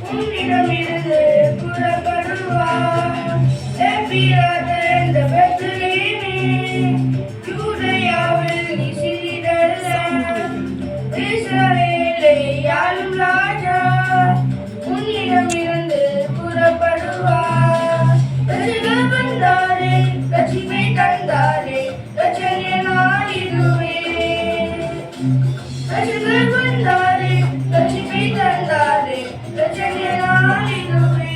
உன்னிடமிருந்து புறப்படுவார். யூதேயாவில் நீ சிறிதல்ல, இஸ்ரவேலை ஆளும் ராஜா உன்னிடமிருந்து புறப்படுவார். ரட்சகர் வந்தாரே, ரட்சிப்பை தந்தாரே, ரட்சகர் நாளிதுவே. ரட்சகர் வந்தாரே, ரட்சிப்பை தந்தாரே, ரட்சகர் நாளிதுவே.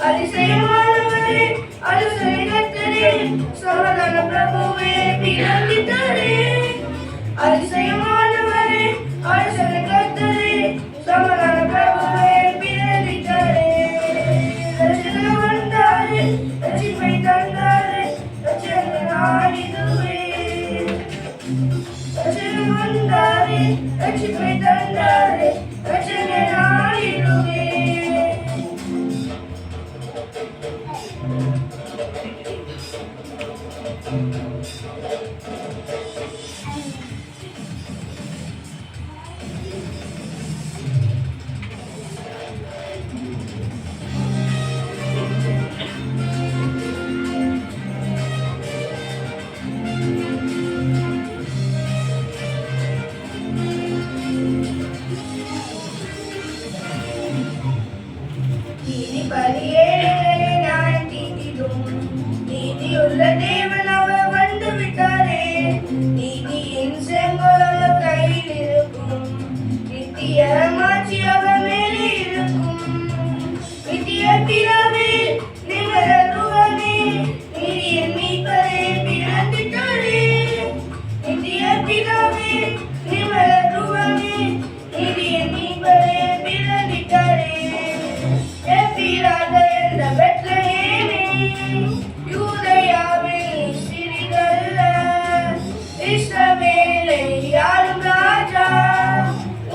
அதிசயமானவரே, அதிசயகர்த்தரே, சமாதான பிரபுவே பிறந்திட்டாரே. அதிசயமானவரே, அதிசயகர்த்தரே, சமாதான பிரபுவே பிறந்திட்டாரே. ரட்சகர் வந்தாரே, ரட்சிப்பை தந்தாரே, ரட்சகர் நாளிதுவே. ரட்சகர் வந்தாரே, ரட்சிப்பை தந்தாரே, ரட்சகர் நாளிதுவே. நீதியுள்ள தேவன் அவர் வந்து விட்டாரே. நீதியின் செங்கோல் அவர் கையில் இருக்கும், நித்திய மாட்சி அவர் மேலே இருக்கும். நித்திய பிதாவே, நிமலருவமே, நீதியின் மீட்பரே பிறந்திட்டாரே. நித்திய பிதாவே, நிமலருவமே, நீதியின் மீட்பரே பிறந்திட்டாரே. எப்பிராத என்ற பெத்லகேமே, யூதேயாவில் சிறிதல்ல, இஸ்ரவேலை ஆளும் ராஜா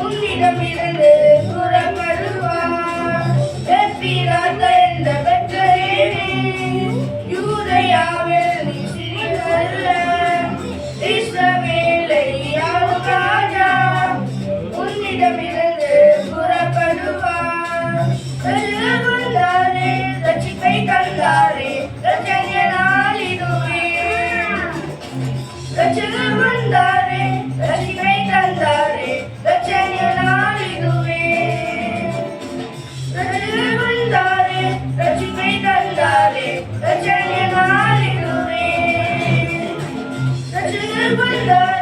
உன்னிடமிருந்து புறப்படுவார். எப்பிராத என்ற பெத்லகேமே, யூதேயாவில் சிறிதல்ல, இஸ்ரவேலை ஆளும் ராஜா உன்னிடமிருந்து புறப்படுவார். ரட்சகர் வந்தாரே, ரட்சிப்பை தந்தாரே, ரட்சகர் நாளிதுவே. ரட்சகர் வந்தாரே, ரட்சிப்பை தந்தாரே, ரட்சகர் நாளிதுவே. ரட்சகர் வந்தாரே, ரட்சிப்பை தந்தாரே, ரட்சகர் நாளிதுவே. ரட்சகர் வந்தாரே.